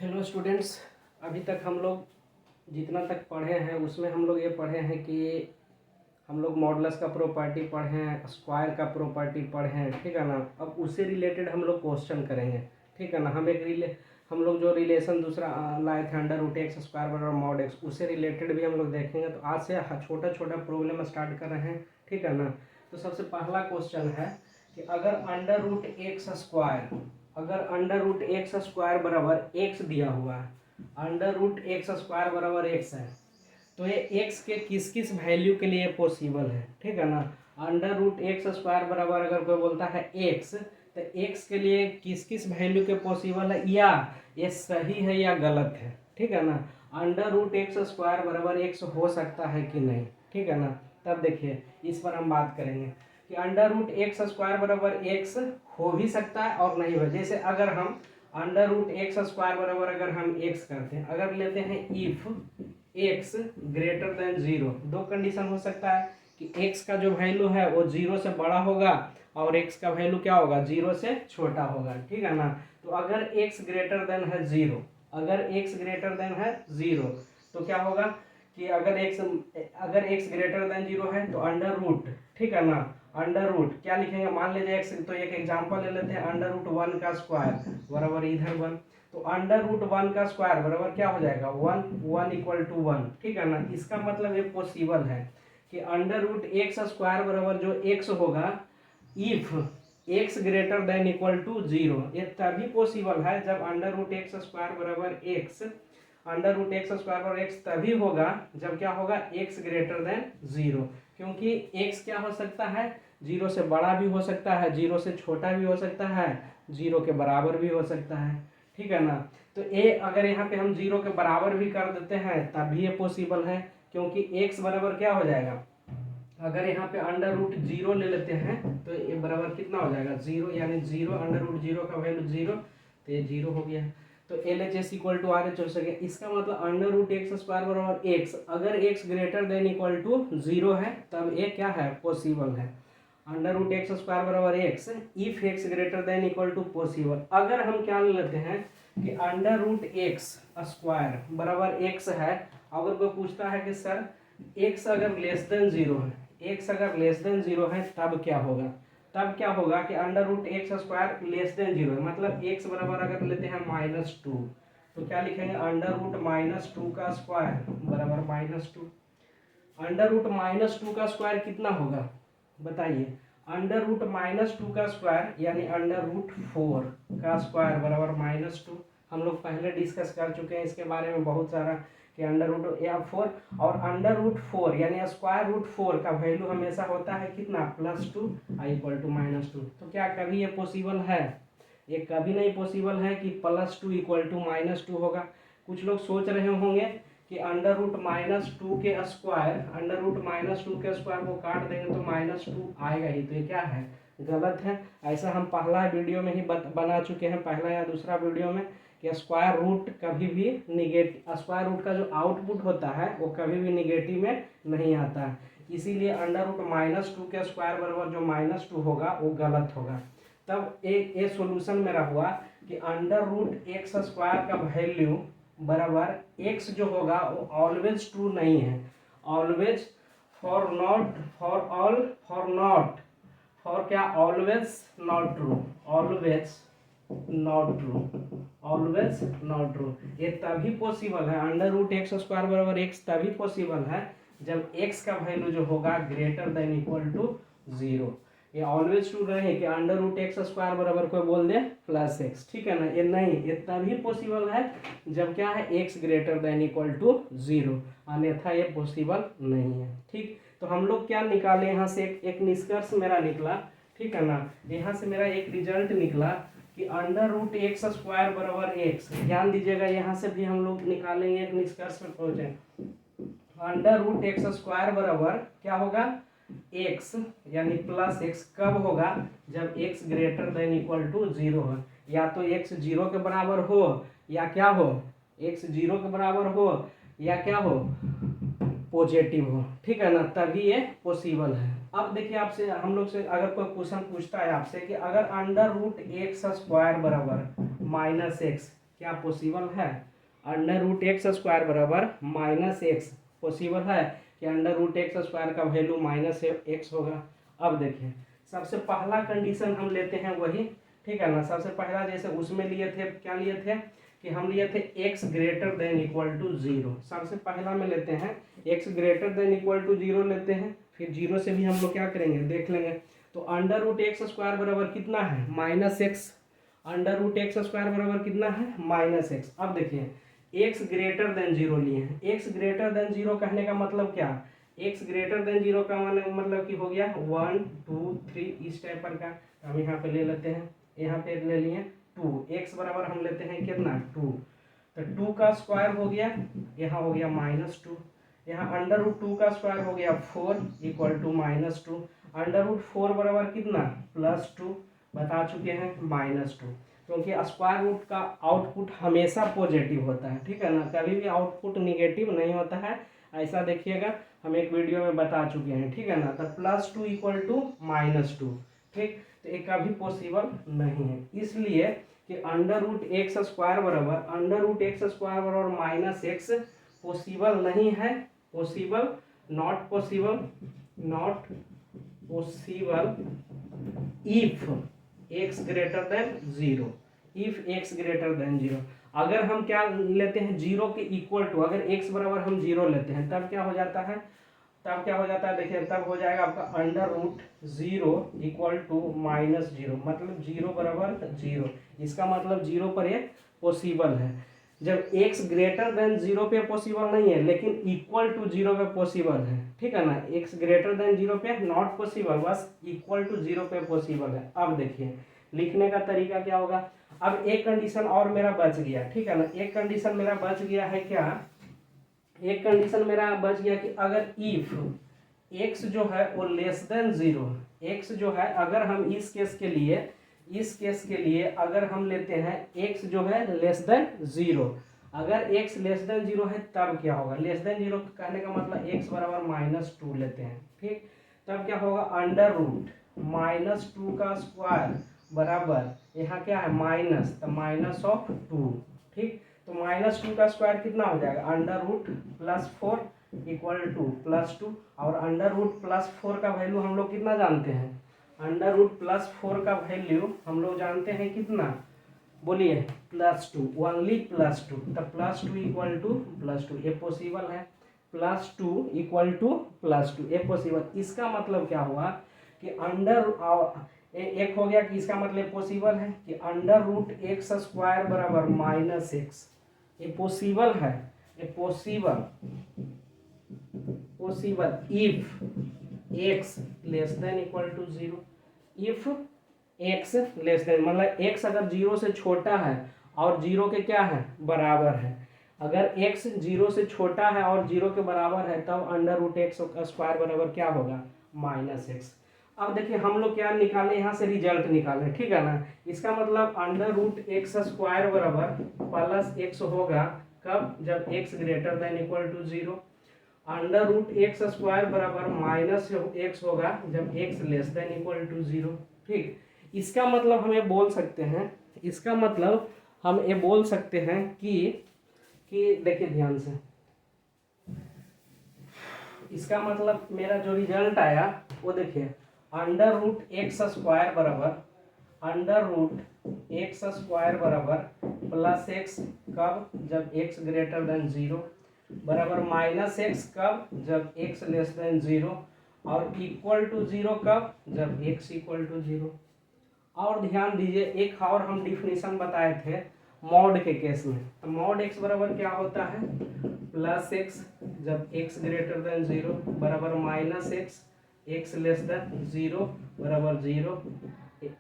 Hello students, अभी तक हम लोग जितना तक पढ़े हैं उसमें हम लोग ये पढ़े हैं कि हम लोग मॉडुलस का प्रॉपर्टी पढ़े हैं, स्क्वायर का प्रॉपर्टी पढ़े हैं, ठीक है ना। अब उससे रिलेटेड हम लोग क्वेश्चन करेंगे, ठीक है ना। हम लोग जो रिलेशन दूसरा लाए थे अंडर रूट एक्स स्क्वायर बराबर मॉड एक्स, उससे रिलेटेड भी हम लोग देखेंगे। तो आज से छोटा छोटा प्रॉब्लम स्टार्ट कर रहे हैं, ठीक है ना। तो सबसे पहला क्वेश्चन है कि अगर अंडर रूट एक्स स्क्वायर बराबर एक्स दिया हुआ है, अंडर रूट एक्स स्क्वायर बराबर एक्स है, तो ये एक्स के किस किस वैल्यू के लिए पॉसिबल है, ठीक है ना। अंडर रूट एक्स स्क्वायर बराबर अगर कोई बोलता है एक्स, तो एक्स के लिए किस किस वैल्यू के पॉसिबल है, या ये सही है या गलत है, ठीक है ना। अंडर रूट एक्स स्क्वायर बराबर एक्स हो सकता है कि नहीं, ठीक है ना। तब देखिए इस पर हम बात करेंगे कि अंडर रूट एक्स स्क्वायर बराबर एक्स हो भी सकता है और नहीं हो। जैसे अगर हम अंडर रूट एक्स स्क्वायर बराबर अगर हम एक्स करते हैं, अगर लेते हैं if x greater than zero, दो कंडीशन हो सकता है कि एक्स का जो वैल्यू है वो जीरो से बड़ा होगा और एक्स का वैल्यू क्या होगा, जीरो से छोटा होगा, ठीक है ना। तो अगर एक्स ग्रेटर देन है जीरो, अगर एक्स ग्रेटर देन है जीरो, तो क्या होगा कि अगर एक्स ग्रेटर देन जीरो है तो अंडर रूट, ठीक है ना, अंडर रूट क्या लिखेंगे, मान लीजिए एक्स, तो एक एग्जांपल ले लेते हैं, अंडर रूट वन का स्क्वायर बराबर इधर वन, तो अंडर रूट वन का स्क्वायर बराबर क्या हो जाएगा, one, one equal to one, ठीक है ना। इसका मतलब ये पॉसिबल है कि अंडर रूट एक्स स्क्वायर बराबर जो एक्स होगा, if x greater than equal to zero, ये तभी पॉसिबल है जब अंडर रूट एक्स स्क्वायर बराबर x, under root x square बराबर एक्स तभी होगा जब क्या होगा, एक्स ग्रेटर देन जीरो। क्योंकि एक्स क्या हो सकता है, जीरो से बड़ा भी हो सकता है, जीरो से छोटा भी हो सकता है, जीरो के बराबर भी हो सकता है, ठीक है ना। तो ए अगर यहाँ पे हम जीरो के बराबर भी कर देते हैं तब भी ये पॉसिबल है, क्योंकि एक्स बराबर क्या हो जाएगा, अगर यहाँ पे अंडर रूट जीरो ले लेते हैं तो ये बराबर कितना हो जाएगा, जीरो, यानी जीरो अंडर रूट जीरो का वैल्यू जीरो, तो ये जीरो हो गया। तो L H S equal to R H हो सके, इसका मतलब अंडर रूट एक्स स्क्वायर बराबर एक्स, अगर x greater than equal to zero है तब ये क्या है, पॉसिबल है। अंडर रूट एक्स स्क्वायर बराबर x if x greater than equal to possible. अगर हम क्या ले लेते हैं कि अंडर रूट एक्स स्क्वायर बराबर एक्स है, अगर कोई पूछता है कि सर एक्स अगर लेस देन जीरो है, एक्स अगर लेस देन जीरो है तब क्या होगा, तब क्या होगा कि under root x square less than zero है, मतलब एक्स बराबर अगर लेते हैं माइनस टू, तो क्या लिखेंगे, अंडर रूट माइनस टू का स्क्वायर बराबर minus two. Under root minus two का स्क्वायर कितना होगा बताइए, अंडर रूट माइनस टू का स्क्वायर यानी अंडर रूट फोर का स्क्वायर बराबर माइनस टू। हम लोग पहले डिस्कस कर चुके हैं इसके बारे में बहुत सारा कि अंडर रूट या फोर, और अंडर रूट फोर यानी स्क्वायर रूट फोर का वैल्यू हमेशा होता है कितना, plus two equal to minus two. तो क्या कभी ये पॉसिबल है, ये कभी नहीं पॉसिबल है कि plus two equal to minus two होगा। कुछ लोग सोच रहे होंगे कि अंडर रूट माइनस टू के square, under root minus two के स्क्वायर को काट देंगे तो माइनस टू आएगा ही, तो ये क्या है, गलत है। ऐसा हम पहला वीडियो में ही बना चुके हैं, पहला या दूसरा वीडियो में, कि स्क्वायर रूट कभी भी निगेटिव, स्क्वायर रूट का जो आउटपुट होता है वो कभी भी निगेटिव में नहीं आता है। इसीलिए अंडर रूट माइनस टू के स्क्वायर बराबर जो माइनस टू होगा वो गलत होगा। तब एक सोल्यूशन मेरा हुआ कि अंडर रूट एक्स स्क्वायर का वैल्यू बराबर एक्स जो होगा वो ऑलवेज ट्रू नहीं है, always, for not, for all, for not, for क्या, always not true, always not true, always not true. ये तभी पॉसिबल है, अंडर रूट एक्स स्क्वायर बराबर एक्स तभी पॉसिबल है जब एक्स का वैल्यू जो होगा greater than equal to zero. ये ऑलवेज ट्रू रहे कि अंडर रूट एक्स स्क्वायर बराबर कोई बोल दे प्लस एक्स, ठीक है ना, ये नहीं, ये तभी पॉसिबल है जब क्या है, x greater than equal to zero, अन्यथा ये पॉसिबल नहीं है। ठीक, तो हम लोग क्या निकाले यहाँ से, एक निष्कर्ष मेरा निकला, ठीक है ना। यहाँ से मेरा एक रिजल्ट निकला कि अंडर रूट एक्स स्क्वायर बराबर एक्स, ध्यान दीजिएगा, यहाँ से भी हम लोग निकालेंगे, एक निष्कर्ष पर पहुंचे। अंडर रूट एक्स स्क्वायर बराबर क्या होगा, एक्स यानी प्लस एक्स कब होगा, जब x greater than equal to zero हो, या तो एक्स जीरो के बराबर हो या क्या हो, एक्स जीरो के बराबर हो या क्या हो, पॉजिटिव हो, ठीक है ना, तभी ये पॉसिबल है। अब देखिए आपसे, हम लोग से अगर कोई क्वेश्चन पूछता है आपसे कि अगर अंडर रूट एक्स स्क्वायर बराबर माइनस एक्स, क्या पॉसिबल है? अंडर रूट एक्स स्क्वायर बराबर माइनस एक्स पॉसिबल है कि अंडर रूट एक्स स्क्वायर का वैल्यू माइनस एक्स होगा। अब देखिए सबसे पहला कंडीशन हम लेते हैं वही, ठीक है ना। सबसे पहला जैसे उसमें लिए थे, क्या लिए थे कि हम लिए थे x greater than equal to 0। सबसे पहला में लेते हैं x greater than equal to 0 लेते हैं, फिर 0 से भी हम लोग क्या करेंगे देख लेंगे। तो अंडर रूट एक्स स्क्वायर बराबर कितना है? Minus x. Under root x square बराबर कितना है? Minus x. अब देखिए x ग्रेटर देन 0 लिए हैं। x ग्रेटर देन 0 कहने का मतलब क्या? x ग्रेटर देन 0 का मतलब कि हो गया 1 2 3 इस टाइप पर का। हम यहाँ पे ले लेते हैं, यहाँ पे ले लिए 2। x बराबर हम लेते हैं कितना? 2। तो 2 का स्क्वायर हो गया, यहाँ हो गया -2। यहाँ अंडर रूट 2 का स्क्वायर हो गया 4 इक्वल टू -2। अंडर रूट 4 बराबर कितना? +2। बता चुके हैं -2, क्योंकि स्क्वायर रूट का आउटपुट हमेशा पॉजिटिव होता है, ठीक है ना। कभी भी आउटपुट निगेटिव नहीं होता है, ऐसा देखिएगा, हम एक वीडियो में बता चुके हैं, ठीक है ना। तो +2 इक्वल टू -2, ठीक। तो ये कभी पॉसिबल नहीं है, इसलिए कि अंडर रूट एक्स स्क्वायर बराबर -x पॉसिबल नहीं है। Possible, not possible, not possible if x greater then 0। If x greater then 0, अगर हम क्या लेते हैं 0 के इक्वल टू, अगर x बराबर हम 0 लेते हैं तब क्या हो जाता है? देखिए तब हो जाएगा आपका अंडर रूट 0 इक्वल टू -0, मतलब 0 बराबर 0। इसका मतलब 0 पर ये पॉसिबल है। जब x ग्रेटर देन 0 पे पॉसिबल नहीं है, लेकिन इक्वल टू 0 पे पॉसिबल है, ठीक है ना। x ग्रेटर देन 0 पे नॉट पॉसिबल, बस इक्वल टू 0 पे पॉसिबल है। अब देखिए लिखने का तरीका क्या होगा। अब एक कंडीशन और मेरा बच गया, ठीक है ना। एक कंडीशन मेरा बच गया है क्या? एक कंडीशन मेरा बच गया कि अगर इफ x जो है वो लेस देन 0, x जो है अगर हम इस केस के लिए अगर हम लेते हैं x जो है लेस देन 0, अगर x लेस देन 0 है तब क्या होगा? लेस देन 0 कहने का मतलब x बराबर -2 लेते हैं, ठीक। तब क्या होगा? अंडर रूट -2 का स्क्वायर बराबर यहाँ क्या है? माइनस, तो -2, ठीक। तो -2 का स्क्वायर कितना हो जाएगा? Under root +4 equal to +2। और अंडर रूट +4 का वैल्यू हम लोग कितना जानते हैं? अंडर रूट +4 का वैल्यू हम लोग जानते हैं कितना? बोलिए, +2, ओनली +2। तो +2 इक्वल टू +2 ये पॉसिबल है। +2 इक्वल टू +2 ये पॉसिबल। इसका मतलब क्या हुआ कि एक हो गया कि इसका मतलब पॉसिबल है कि अंडर रूट एक्स स्क्वायर बराबर -x, ये पॉसिबल है। ये possible if x less than equal to 0। If x less than मतलब x अगर 0 से छोटा है और 0 के क्या है? बराबर है। अगर x 0 से छोटा है और 0 के बराबर है तब अंडर रूट एक्स स्क्वायर बराबर क्या होगा? -x। अब देखिए हम लोग क्या निकालें, यहाँ से रिजल्ट निकालें, ठीक है ना। इसका मतलब अंडर रूट एक्स स्क्वायर बराबर +x होगा कब? जब x greater than equal to 0। Under root x square बराबर -x होगा जब x less than equal to 0, ठीक। इसका मतलब हम ये बोल सकते हैं, इसका मतलब हम ये बोल सकते हैं कि देखिए ध्यान से, इसका मतलब मेरा जो रिजल्ट आया वो देखिए अंडर रूट एक्स स्क्वायर बराबर +x कब? जब x ग्रेटर देन 0, बराबर -x कब? जब x लेस देन 0, और इक्वल टू 0 कब? जब x इक्वल टू 0। और ध्यान दीजिए एक और हम डिफिनीशन बताए थे मॉड के केस में। तो मॉड x बराबर क्या होता है? +x जब x ग्रेटर देन 0 बराबर -x, x लेस देन 0 बराबर 0।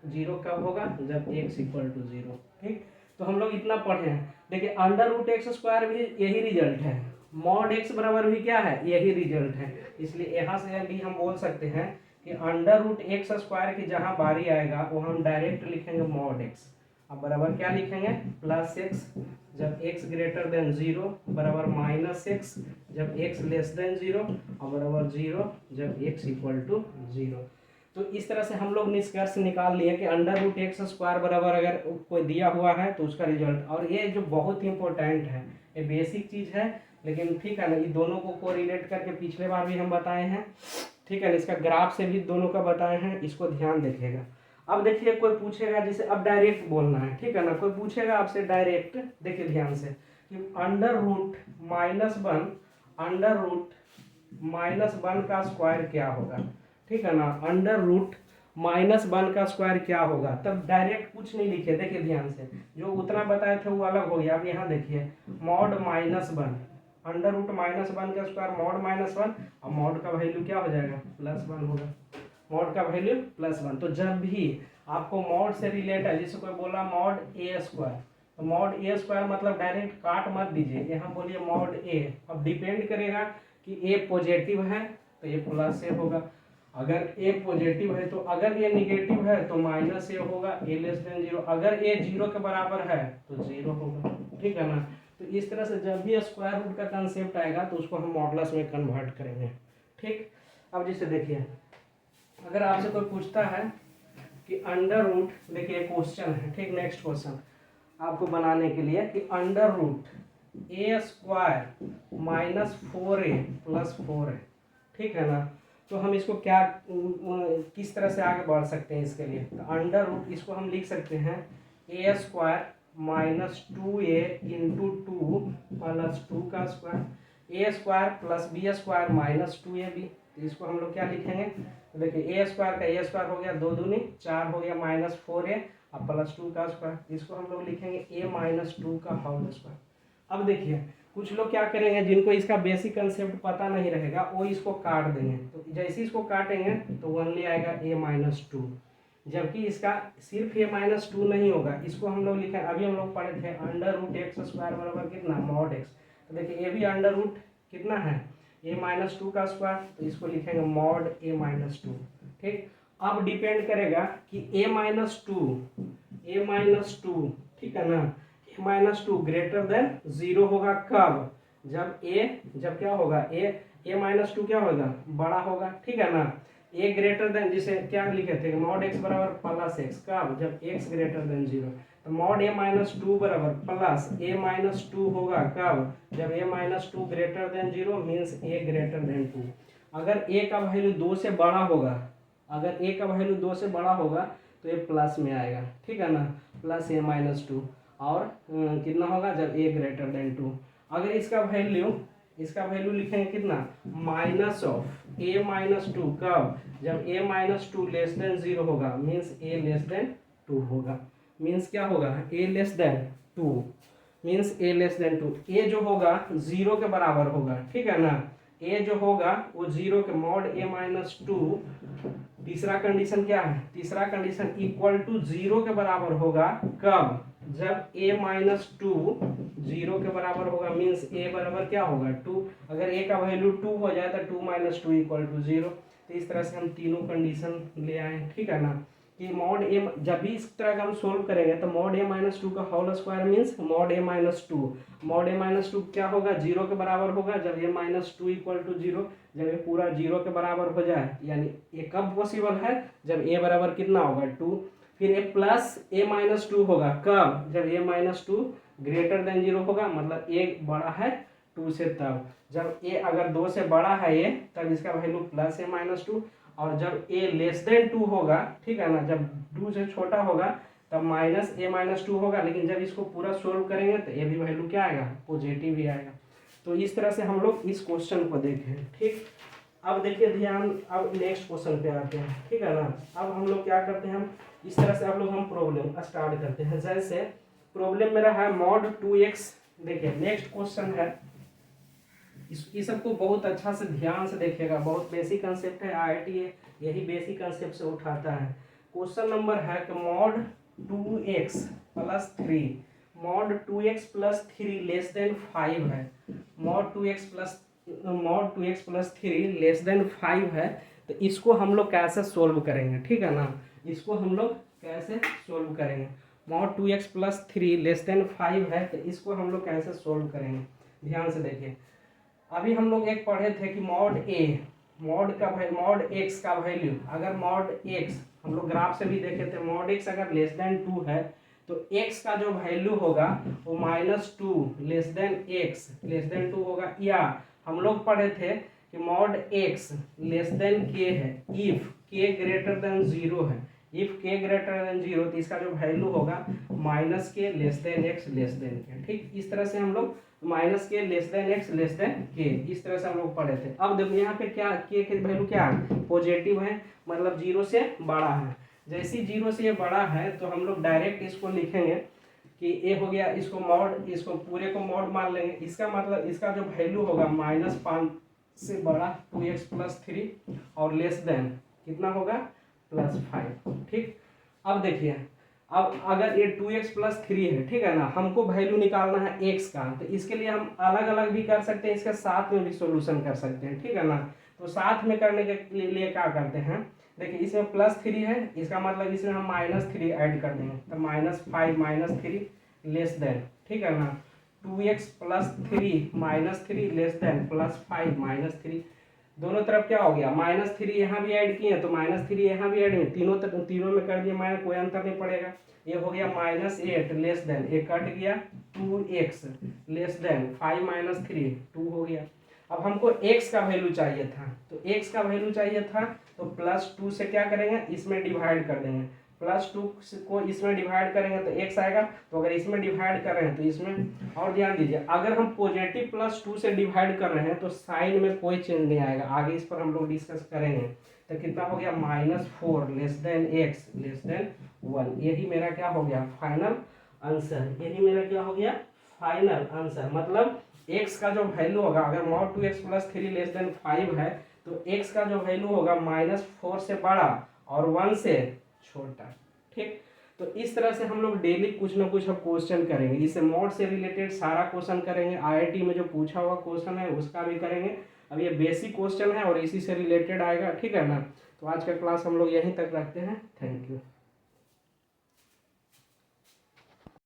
0 कब होगा? जब x इक्वल टू 0, ठीक। तो हम लोग इतना पढ़े हैं। देखिए अंडर रूट एक्स स्क्वायर भी यही रिजल्ट है, मॉड x बराबर भी क्या है? यही रिजल्ट है। इसलिए यहाँ से भी हम बोल सकते हैं कि अंडर रूट एक्स स्क्वायर की जहाँ बारी आएगा वो हम डायरेक्ट लिखेंगे मॉड x। अब बराबर क्या लिखेंगे? +x जब x ग्रेटर देन 0 बराबर -x जब x लेस देन 0 और बराबर 0 जब x इक्वल टू 0। तो इस तरह से हम लोग निष्कर्ष निकाल लिए कि अंडर रूट एक्स स्क्वायर बराबर अगर कोई दिया हुआ है तो उसका रिजल्ट, और ये जो बहुत ही इंपॉर्टेंट है, ये बेसिक चीज़ है, लेकिन ठीक है ना, ये दोनों को कोरिलेट करके पिछले बार भी हम बताए हैं, ठीक है ना, इसका ग्राफ से भी दोनों का बताए हैं, इसको ध्यान देखिएगा। अब देखिए कोई पूछेगा, जैसे अब डायरेक्ट बोलना है, ठीक है ना, कोई पूछेगा आपसे डायरेक्ट, देखिए ध्यान से कि अंडर रूट माइनस वन का स्क्वायर क्या होगा, ठीक है ना, अंडर रूट -1 का स्क्वायर क्या होगा, तब डायरेक्ट कुछ नहीं लिखे, देखिए ध्यान से, जो उतना बताए थे वो अलग हो गया। अब यहाँ देखिए मॉड -1, अंडर रूट -1 का स्क्वायर मॉड -1, और मॉड का वैल्यू क्या हो जाएगा, +1 होगा, मॉड का वैल्यू +1। तो जब भी आपको मॉड से रिलेट है, जैसे कोई बोला मॉड ए स्क्वायर, तो मॉड ए स्क्वायर मतलब डायरेक्ट काट मत दीजिए, यहाँ बोलिए मॉड ए। अब डिपेंड करेगा कि ए पॉजिटिव है तो ये प्लस ए होगा, अगर ए पॉजिटिव है तो, अगर ए निगेटिव है तो -ए होगा, ए <0, अगर ए 0 के बराबर है तो 0 होगा, ठीक है ना। तो इस तरह से जब भी स्क्वायर रूट का कंसेप्ट आएगा तो उसको हम मॉडुलस में कन्वर्ट करेंगे, ठीक। अब जैसे देखिए अगर आपसे कोई पूछता है कि अंडर रूट, देखिए क्वेश्चन है, ठीक, नेक्स्ट क्वेश्चन आपको बनाने के लिए कि अंडर रूट ए स्क्वायर -4a + 4 है, ठीक है ना। तो हम इसको क्या किस तरह से आगे बढ़ सकते हैं इसके लिए, तो अंडर रूट इसको हम लिख सकते हैं ए स्क्वायर -2a × 2 + 2 का स्क्वायर, ए स्क्वायर + बी स्क्वायर -2ab। तो इसको हम लोग क्या लिखेंगे, तो देखिए ए स्क्वायर का ए स्क्वायर हो गया, 2 दूनी 4 हो गया, -4a और +2 का स्क्वायर, इसको हम लोग लिखेंगे a - 2 का होल स्क्वायर। अब देखिए कुछ लोग क्या करेंगे, जिनको इसका बेसिक कंसेप्ट पता नहीं रहेगा वो इसको काट देंगे, तो जैसे इसको काटेंगे तो ओनली आएगा a - 2, जबकि इसका सिर्फ a - 2 नहीं होगा, इसको हम लोग लिखे, अभी हम लोग पढ़े थे अंडर रूट एक्स स्क्वायर बराबर कितना, मॉड एक्स। तो देखिए ये भी अंडर रूट कितना है, a - 2 का स्क्वायर, तो इसको लिखेंगे मॉड a - 2, ठीक। अब डिपेंड करेगा कि a - 2, ठीक है ना, a - 2 > 0 होगा कब, जब क्या होगा, a - 2 क्या होगा, बड़ा होगा, ठीक है ना। a > जिसे क्या लिखे थे, मॉड x बराबर +x, कब, जब x > 0। तो मॉड a - 2 बराबर प्लस a - 2 होगा कब, जब a - 2 > 0 मीन्स a > 2। अगर a का वैल्यू 2 से बड़ा होगा, अगर a का वैल्यू 2 से बड़ा होगा तो ये प्लस में आएगा, ठीक है ना, प्लस a - 2, और कितना होगा जब a > 2। अगर इसका वैल्यू लिखेंगे कितना, -a - 2 कब, जब a - 2 <0 होगा, मीन्स a < 2 होगा, मीन्स क्या होगा, a < 2 मीन्स a < 2, a जो होगा 0 के बराबर होगा, ठीक है ना, a जो होगा वो 0 के, मॉड a - 2, तीसरा कंडीशन क्या है, तीसरा कंडीशन = 0 के बराबर होगा कब, जब a - 2 0 के बराबर होगा, मीन्स a बराबर क्या होगा 2, अगर a का वैल्यू 2 हो जाए तो 2 - 2 = 0। तो इस तरह से हम तीनों कंडीशन ले आए, ठीक है ना, कि मॉड a, जब भी इस तरह का हम सोल्व करेंगे तो मॉड a - 2 का whole square means mod a - 2, mod a - 2 क्या होगा, 0 के बराबर होगा, जब a - 2 = 0, जब ये पूरा 0 के बराबर हो जाए, यानी ये कब पॉसिबल है, जब a बराबर कितना होगा 2, फिर ये प्लस a - 2 होगा कब, जब a - 2 > 0 होगा, मतलब a बड़ा है 2 से, तब जब a अगर 2 से बड़ा है ये, तब इसका वैल्यू प्लस a - 2, और जब a < 2 होगा, ठीक है ना, जब 2 से छोटा होगा तब -a - 2 होगा, लेकिन जब इसको पूरा सोल्व करेंगे तो ये भी वैल्यू क्या आएगा, पॉजिटिव ही आएगा। तो इस तरह से हम लोग इस क्वेश्चन को देखें, ठीक। अब देखिए ध्यान, अब नेक्स्ट क्वेश्चन पे आते हैं, ठीक है ना। अब हम लोग क्या करते हैं, हम इस तरह से हम प्रॉब्लम स्टार्ट करते हैं। जैसे प्रॉब्लम मेरा है मॉड 2x, देखिए नेक्स्ट क्वेश्चन है, इस सबको बहुत अच्छा से ध्यान से देखिएगा, बहुत बेसिक कंसेप्ट है, IIT यही बेसिक कंसेप्ट से उठाता है। क्वेश्चन नंबर है कि मॉड 2x + 3, मॉड 2x + 3 < 5 है, मॉड 2x + 3 < 5 है, तो इसको हम लोग कैसे सोल्व करेंगे, ठीक है ना, इसको हम लोग कैसे सोल्व करेंगे, मॉड 2x + 3 < 5 है, तो इसको हम लोग कैसे सोल्व करेंगे, ध्यान से देखिए। अभी हम लोग एक पढ़े थे कि मॉड मॉड एक्स का वैल्यू, अगर मॉड एक्स हम लोग ग्राफ से भी देखे थे, मॉड एक्स अगर लेस देन 2 है तो एक्स का जो वैल्यू होगा वो -2 less than x less than 2 होगा। या हम लोग पढ़े थे कि मॉड एक्स लेस देन के है इफ के ग्रेटर देन 0 है, इफ के ग्रेटर देन 0 तो इसका जो वैल्यू होगा -k less than x less than के। ठीक, इस तरह से हम लोग -k less than x less than के, इस तरह से हम लोग पढ़े थे। अब देखो यहाँ पे क्या के वैल्यू क्या है, पॉजिटिव है, मतलब 0 से बड़ा है। जैसे ही 0 से ये बड़ा है तो हम लोग डायरेक्ट इसको लिखेंगे कि ये हो गया, इसको मॉड, इसको पूरे को मॉड मान लेंगे। इसका मतलब इसका जो वैल्यू होगा -5 से बड़ा 2x + 3 और लेस देन कितना होगा +5। ठीक, अब देखिए, अब अगर ये 2x + 3 है, ठीक है ना, हमको वैल्यू निकालना है x का, तो इसके लिए हम अलग अलग भी कर सकते हैं, इसके साथ में भी सॉल्यूशन कर सकते हैं। ठीक है ना, तो साथ में करने के लिए क्या करते हैं, देखिए इसमें +3 है, इसका मतलब इसमें हम -3 ऐड कर देंगे, तो -5 -3 लेस देन, ठीक है ना, 2x + 3 -3 लेस देन +5 -3, दोनों तरफ क्या हो गया, -3 यहाँ भी ऐड किए तो -3 यहाँ भी ऐड, तीनों में कर दिए माइनस, कोई अंतर नहीं पड़ेगा। ये हो गया -8 लेस देन, एक कट गया 2x लेस देन 5 - 3 2 हो गया। अब हमको x का वैल्यू चाहिए था, तो x का वैल्यू चाहिए था तो +2 से क्या करेंगे, इसमें डिवाइड कर देंगे, +2 को इसमें डिवाइड करेंगे तो x आएगा। तो अगर इसमें डिवाइड कर रहे हैं तो इसमें, और ध्यान दीजिए अगर हम पॉजिटिव +2 से डिवाइड कर रहे हैं तो साइन में कोई चेंज नहीं आएगा, आगे इस पर हम लोग डिस्कस करेंगे। तो कितना हो गया, -4 less than x less then 1। यही मेरा क्या हो गया, फाइनल आंसर, यही मेरा क्या हो गया, फाइनल आंसर। मतलब x का जो वैल्यू होगा, अगर मॉड 2x + 3 लेस देन 5 है तो x का जो वैल्यू होगा -4 से बड़ा और 1 से छोटा। ठीक, तो इस तरह से हम लोग डेली कुछ ना कुछ अब क्वेश्चन करेंगे, इससे मॉड से रिलेटेड सारा क्वेश्चन करेंगे, आईआईटी में जो पूछा हुआ क्वेश्चन है उसका भी करेंगे। अब ये बेसिक क्वेश्चन है और इसी से रिलेटेड आएगा। ठीक है ना, तो आज का क्लास हम लोग यहीं तक रखते हैं। Thank you.